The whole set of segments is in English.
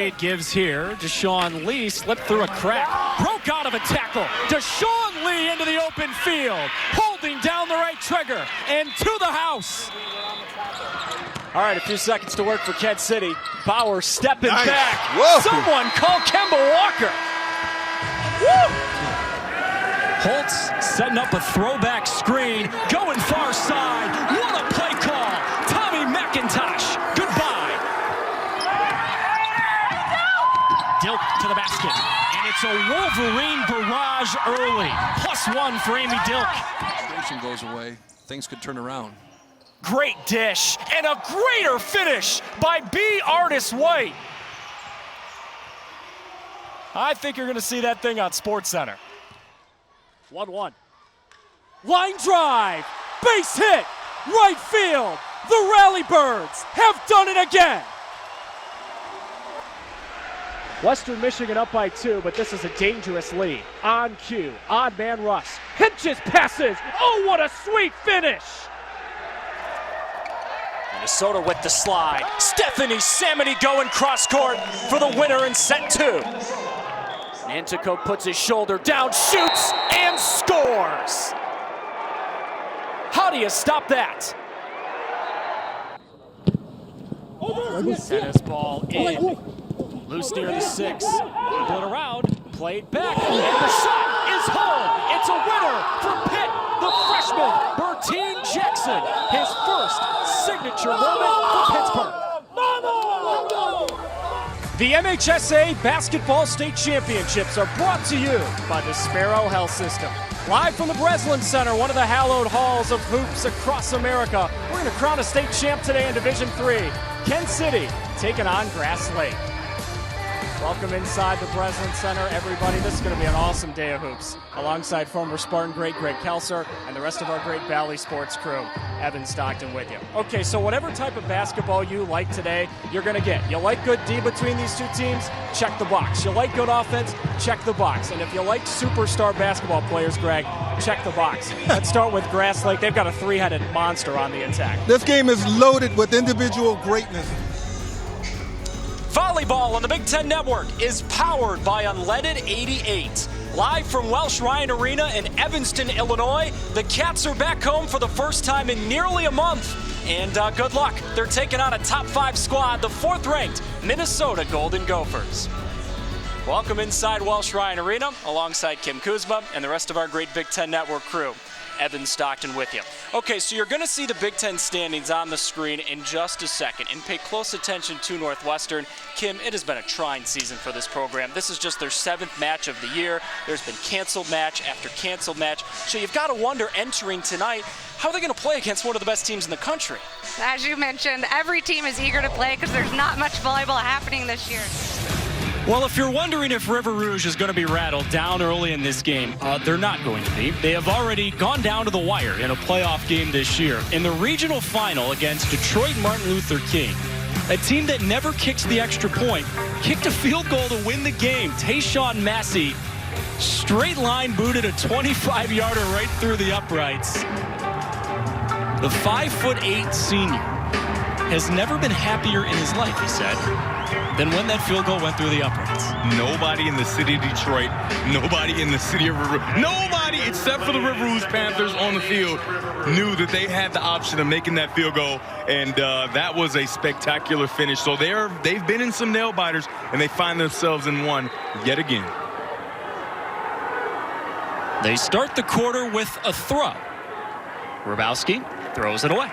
Wade gives here. Deshaun Lee slipped through a crack. Broke out of a tackle. Deshaun Lee into the open field. Holding down the right trigger. And to the house. All right, a few seconds to work for Kent City. Bauer stepping back. Whoa. Someone call Kemba Walker. Woo! Holtz setting up a throwback screen. Going far side. What a play call. Tommy McIntosh. Goodbye. Dilk to the basket. And it's a Wolverine barrage early. +1 for Amy Dilk. Station goes away. Things could turn around. Great dish, and a greater finish by B. Artis White. I think you're going to see that thing on SportsCenter. 1-1. Line drive, base hit, right field. The Rally Birds have done it again. Western Michigan up by 2, but this is a dangerous lead. On cue, odd man rush. Hitches passes. Oh, what a sweet finish. Minnesota with the slide. Stephanie Samity going cross court for the winner in set 2. Nantico puts his shoulder down, shoots, and scores. How do you stop that? Tennis ball in. Loose near the 6. Dribble it around, played back, and the shot is home. It's a winner for Pitt, the freshman, Bertine Jackson. His first signature moment for Pittsburgh. The MHSA Basketball State Championships are brought to you by the Sparrow Health System. Live from the Breslin Center, one of the hallowed halls of hoops across America, we're going to crown a state champ today in Division III. Kent City taking on Grass Lake. Welcome inside the Breslin Center, everybody. This is going to be an awesome day of hoops. Alongside former Spartan great Greg Kelser and the rest of our great Valley Sports crew, Evan Stockton with you. Okay, so whatever type of basketball you like today, you're going to get. You like good D between these two teams? Check the box. You like good offense? Check the box. And if you like superstar basketball players, Greg, check the box. Let's start with Grass Lake. They've got a three-headed monster on the attack. This game is loaded with individual greatness. Volleyball on the Big Ten Network is powered by Unleaded 88. Live from Welsh Ryan Arena in Evanston, Illinois, the Cats are back home for the first time in nearly a month. And good luck. They're taking on a top 5 squad, the 4th-ranked Minnesota Golden Gophers. Welcome inside Welsh Ryan Arena, alongside Kim Kuzma and the rest of our great Big Ten Network crew. Evan Stockton with you. Okay, so you're going to see the Big Ten standings on the screen in just a second, and pay close attention to Northwestern. Kim, it has been a trying season for this program. This is just their 7th match of the year. There's been canceled match after canceled match. So you've got to wonder, entering tonight, how are they going to play against one of the best teams in the country? As you mentioned, every team is eager to play because there's not much volleyball happening this year. Well, if you're wondering if River Rouge is going to be rattled down early in this game, they're not going to be. They have already gone down to the wire in a playoff game this year. In the regional final against Detroit Martin Luther King, a team that never kicks the extra point, kicked a field goal to win the game. Tayshawn Massey straight line booted a 25-yarder right through the uprights. The 5'8" senior has never been happier in his life, he said, than when that field goal went through the uprights. Nobody in the city of Detroit, nobody in the city of River, nobody except for the River Rouge Panthers on the field knew that they had the option of making that field goal, and that was a spectacular finish. So they've been in some nail biters, and they find themselves in one yet again. They start the quarter with a throw. Grabowski throws it away.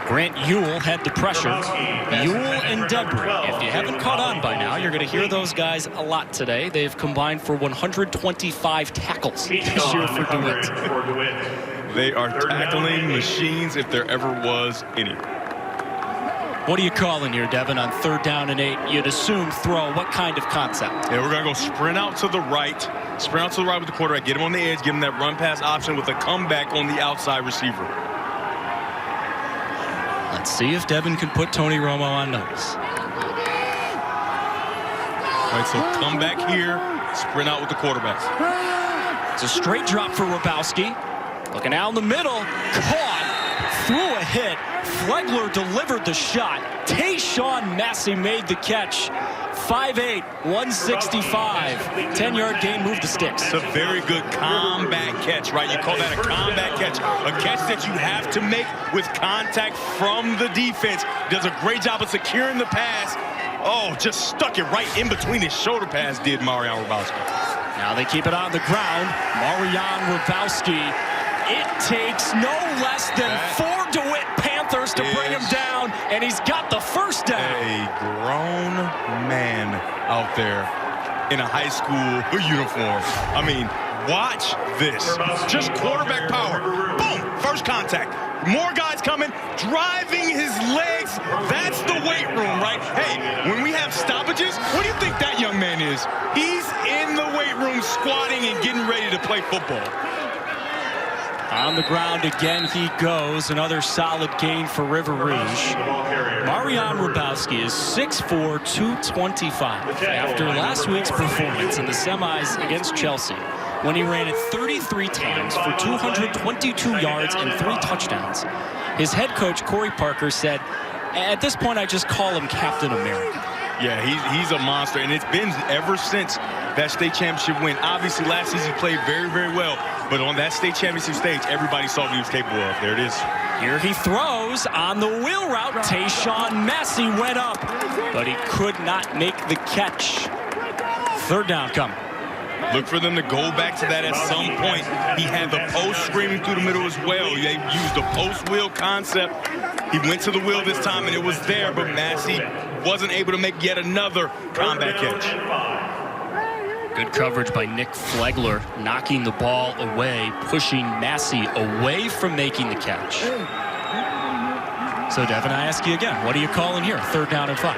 Grant Ewell had the pressure. Ewell and Debris. If you haven't caught on by now, you're going to hear those guys a lot today. They've combined for 125 tackles this year for DeWitt. They are tackling machines if there ever was any. What are you calling here, Devin, on 3rd down and 8? You'd assume throw. What kind of concept? Yeah, we're going to go sprint out to the right. Sprint out to the right with the quarterback. Get him on the edge. Give him that run pass option with a comeback on the outside receiver. Let's see if Devin can put Tony Romo on notice. All right, so come back here, sprint out with the quarterbacks. It's a straight drop for Grabowski. Looking out in the middle, caught, threw a hit, Flegler delivered the shot. Tayshawn Massey made the catch. 5'8", 165. 10-yard gain, move the sticks. It's a very good combat catch, right? You call that a combat catch. A catch that you have to make with contact from the defense. Does a great job of securing the pass. Oh, just stuck it right in between his shoulder pass, did Marian Rabowski. Now they keep it on the ground. Marian Rabowski. It takes no less than 4 DeWitt Panthers to bring him down, and he's got the first down. A grown man out there in a high school uniform. I mean, watch this. Just quarterback power. Boom, first contact. More guys coming, driving his legs. That's the weight room, right? Hey, when we have stoppages, what do you think that young man is? He's in the weight room squatting and getting ready to play football. On the ground again he goes. Another solid gain for River Rouge. Marian Rabowski is 6'4", 225. After last week's performance in the semis against Chelsea, when he ran it 33 times for 222 yards and 3 touchdowns, his head coach, Corey Parker, said, "At this point, I just call him Captain America." Yeah, he's a monster, and it's been ever since that state championship win. Obviously, last season he played very, very well, but on that state championship stage, everybody saw what he was capable of. There it is. Here he throws on the wheel route. Tayshawn Massey went up, but he could not make the catch. Third down coming. Look for them to go back to that at some point. He had the post screaming through the middle as well. They used the post wheel concept. He went to the wheel this time, and it was there, but Massey wasn't able to make yet another combat catch. Good coverage by Nick Flegler, knocking the ball away, pushing Massey away from making the catch. So, Devin, I ask you again, what are you calling here? Third down and 5.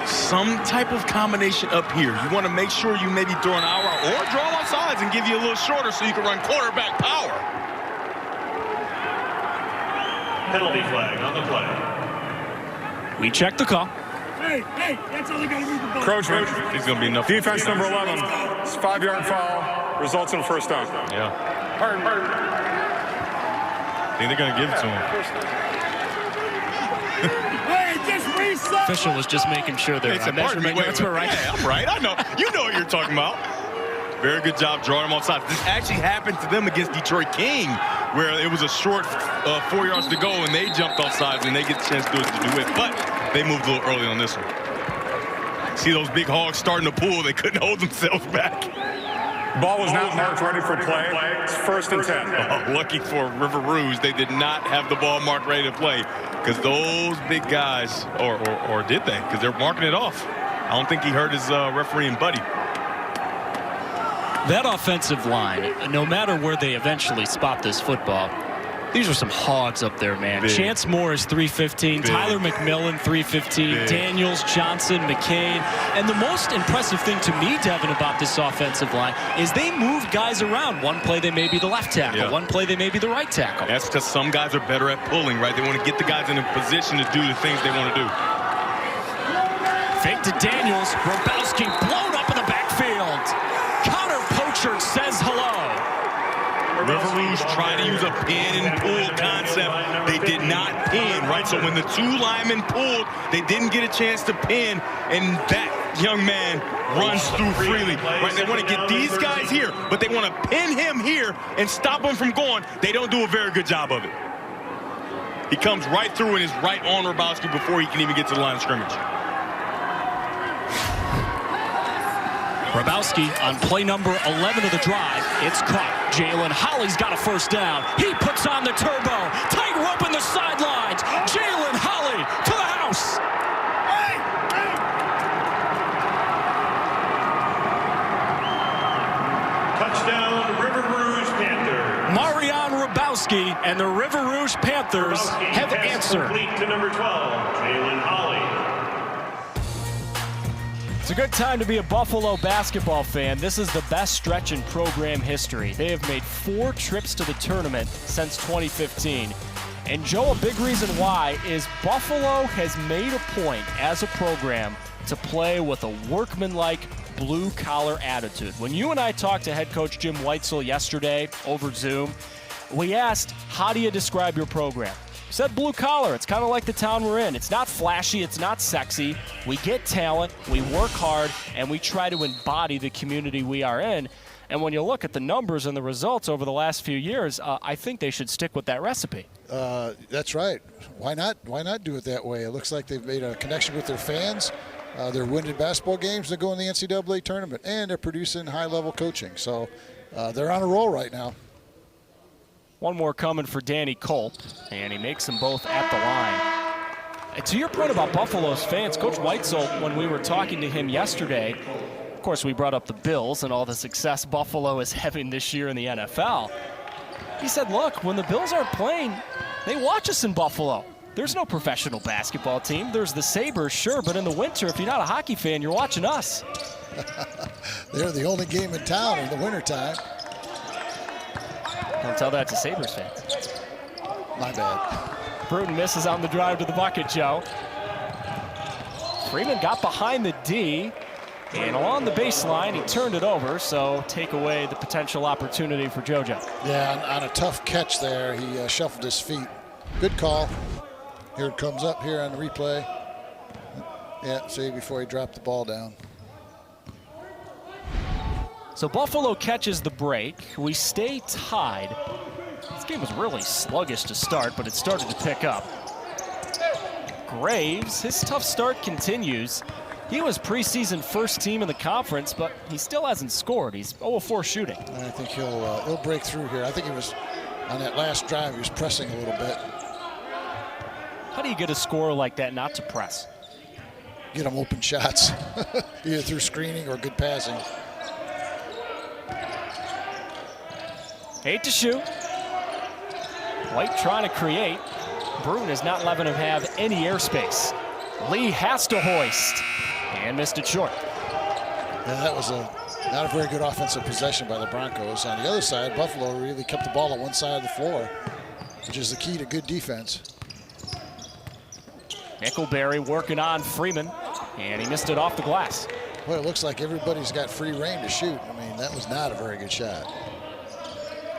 Some type of combination up here. You want to make sure you maybe throw an hour or draw off sides and give you a little shorter so you can run quarterback power. Penalty flag on the play. We check the call. Hey, that's all they got to read the ball. Encroachment. He's going to be enough. Defense number 11. It's a 5-yard foul. Results in a first down. Yeah. I think they're going to give it to him. Official was just making sure they're on measurement. That's right. Yeah, I'm right. I know. You know what you're talking about. Very good job drawing him off sides. This actually happened to them against Detroit King, where it was a short 4 yards to go, and they jumped off sides, and they get the chance to do it. But they moved a little early on this one. See those big hogs starting to pull. They couldn't hold themselves back. Ball was not marked ready for play. It's 1st and 10. Lucky for River Rouge, they did not have the ball marked ready to play, because those big guys, or did they? Because they're marking it off. I don't think he hurt his refereeing buddy. That offensive line, no matter where they eventually spot this football, these are some hogs up there, man. Big. Chance Moore is 315, Big. Tyler McMillan 315, Big. Daniels, Johnson, McCain. And the most impressive thing to me, Devin, about this offensive line is they moved guys around. One play they may be the left tackle, Yeah. one play they may be the right tackle. That's because some guys are better at pulling, right? They want to get the guys in a position to do the things they want to do. Fake to Daniels, Rabowski blown up in the backfield. Connor Pochard says hello. River Rouge tried to use a pin and pull concept. They did not pin, right? So when the 2 linemen pulled, they didn't get a chance to pin, and that young man runs through freely, right? They want to get these guys here, but they want to pin him here and stop him from going. They don't do a very good job of it. He comes right through and is right on Rabowski before he can even get to the line of scrimmage. Rabowski on play number 11 of the drive. It's caught. Jalen Holly's got a first down. He puts on the turbo. Tight rope in the sidelines. Jalen Holly to the house. Touchdown, River Rouge Panthers. Marian Rabowski and the River Rouge Panthers have answered. Complete to number 12, Jalen Holly. It's a good time to be a Buffalo basketball fan. This is the best stretch in program history. They have made 4 trips to the tournament since 2015. And Joe, a big reason why is Buffalo has made a point as a program to play with a workmanlike, blue-collar attitude. When you and I talked to head coach Jim Weitzel yesterday over Zoom, We asked, how do you describe your program? We said blue collar. It's kind of like the town we're in. It's not flashy. It's not sexy. We get talent. We work hard. And we try to embody the community we are in. And when you look at the numbers and the results over the last few years, I think they should stick with that recipe. That's right. Why not? Why not do it that way? It looks like they've made a connection with their fans. They're winning basketball games. They're going to the NCAA tournament. And they're producing high-level coaching. So they're on a roll right now. One more coming for Danny Culp, and he makes them both at the line. And to your point about Buffalo's fans, Coach Weitzel, when we were talking to him yesterday, of course we brought up the Bills and all the success Buffalo is having this year in the NFL. He said, look, when the Bills aren't playing, they watch us in Buffalo. There's no professional basketball team. There's the Sabres, sure, but in the winter, if you're not a hockey fan, you're watching us. They're the only game in town in the wintertime. Don't tell that to Sabres fans. My bad. Bruton misses on the drive to the bucket, Joe. Freeman got behind the D, and along the baseline, he turned it over, so take away the potential opportunity for JoJo. Yeah, on a tough catch there, he shuffled his feet. Good call. Here it comes up here on the replay. Yeah, see, before he dropped the ball down. So Buffalo catches the break. We stay tied. This game was really sluggish to start, but it started to pick up. Graves, his tough start continues. He was preseason first team in the conference, but he still hasn't scored. He's 0-4 shooting. I think he'll break through here. I think he was, on that last drive, he was pressing a little bit. How do you get a score like that not to press? Get him open shots, either through screening or good passing. 8 to shoot. White trying to create. Bruton is not letting him have any airspace. Lee has to hoist and missed it short. Yeah, that was not a very good offensive possession by the Broncos. On the other side, Buffalo really kept the ball on one side of the floor, which is the key to good defense. Nickelberry working on Freeman, and he missed it off the glass. Well, it looks like everybody's got free reign to shoot. I mean, that was not a very good shot.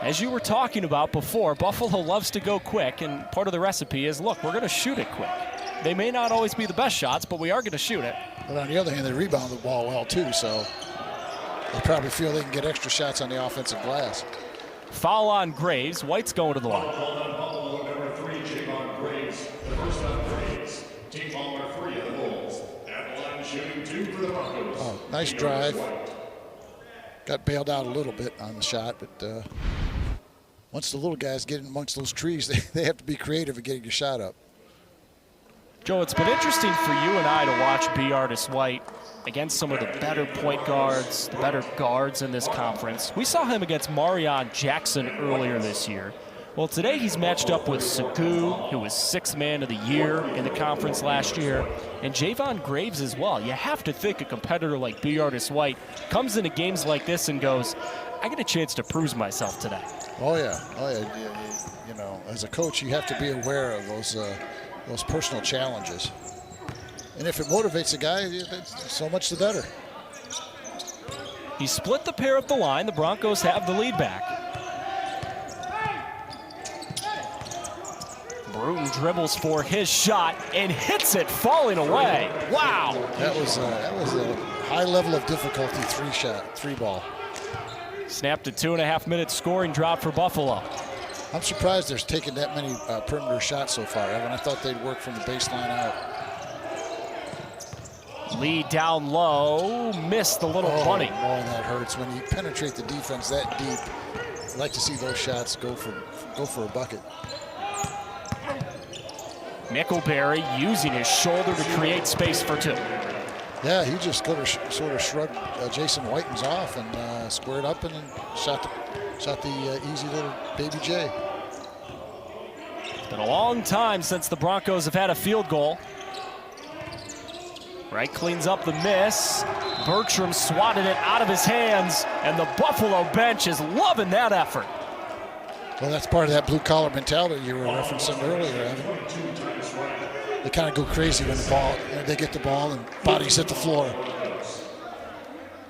As you were talking about before, Buffalo loves to go quick, and part of the recipe is, look, we're going to shoot it quick. They may not always be the best shots, but we are going to shoot it. But on the other hand, they rebound the ball well, too, so they probably feel they can get extra shots on the offensive glass. Foul on Graves. White's going to the line. Number 3, Javon Graves. The first on Graves. Team foul number 3 of the Bulls. At the line, shooting 2 for the Broncos. Oh, nice drive. Got bailed out a little bit on the shot, but once the little guys get in amongst those trees, they have to be creative in getting your shot up. Joe, it's been interesting for you and I to watch B. Artis White against some of the better point guards, the better guards in this conference. We saw him against Marion Jackson earlier this year. Well, today he's matched up with Sagu, who was 6th man of the year in the conference last year, and Javon Graves as well. You have to think a competitor like B. Artis White comes into games like this and goes, I get a chance to prove myself today. Oh, yeah. Oh, yeah. You know, as a coach, you have to be aware of those personal challenges. And if it motivates a guy, so much the better. He split the pair at the line. The Broncos have the lead back. Bruton dribbles for his shot and hits it, falling away. Wow. That was a high level of difficulty three ball. Snapped a 2.5-minute scoring drought for Buffalo. I'm surprised they're taking that many perimeter shots so far, Evan. I thought they'd work from the baseline out. Lee down low, missed the little bunny. Oh, that hurts. When you penetrate the defense that deep, I like to see those shots go for a bucket. Nickelberry using his shoulder to create space for 2. Yeah, he just sort of shrugged Jason Whitens off and squared up and then shot the easy little baby J. It's been a long time since the Broncos have had a field goal. Wright cleans up the miss. Bertram swatted it out of his hands, and the Buffalo bench is loving that effort. Well, that's part of that blue-collar mentality you were referencing earlier, Evan. They kind of go crazy when they get the ball and bodies hit the floor.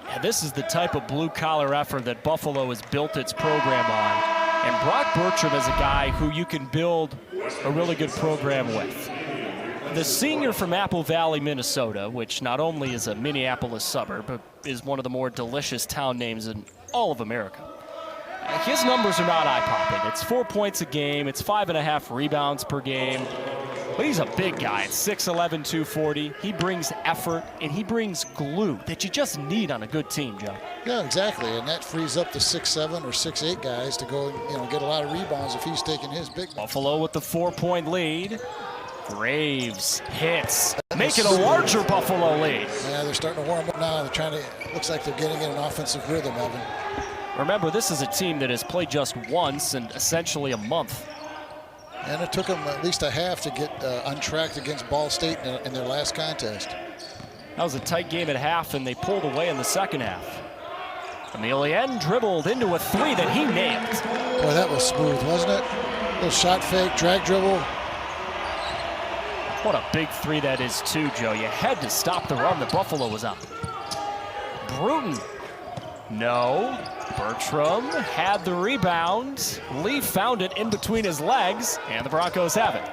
Yeah, this is the type of blue-collar effort that Buffalo has built its program on. And Brock Bertram is a guy who you can build a really good program with. The senior from Apple Valley, Minnesota, which not only is a Minneapolis suburb, but is one of the more delicious town names in all of America. His numbers are not eye-popping. It's 4 points a game. It's 5.5 rebounds per game. But he's a big guy. It's 6'11", 240. He brings effort, and he brings glue that you just need on a good team, Joe. Yeah, exactly. And that frees up the 6'7" or 6'8" guys to go, get a lot of rebounds if he's taking his big. Buffalo with the 4-point lead. Graves hits, make it a larger Buffalo lead. Yeah, they're starting to warm up now. They're trying to, looks like they're getting in an offensive rhythm, Evan. Remember, this is a team that has played just once in essentially a month. And it took them at least a half to get untracked against Ball State in their last contest. That was a tight game at half, and they pulled away in the second half. Emilien dribbled into a three that he nailed. Boy, that was smooth, wasn't it? Little shot fake, drag dribble. What a big three that is, too, Joe. You had to stop the run that Buffalo was on. Bruton. No. Bertram had the rebound. Lee found it in between his legs, and the Broncos have it.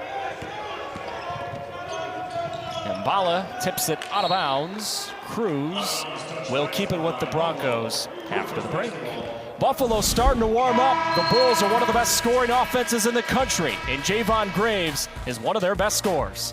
Mbala tips it out of bounds. Cruz will keep it with the Broncos after the break. Buffalo starting to warm up. The Bulls are one of the best scoring offenses in the country, and Javon Graves is one of their best scorers.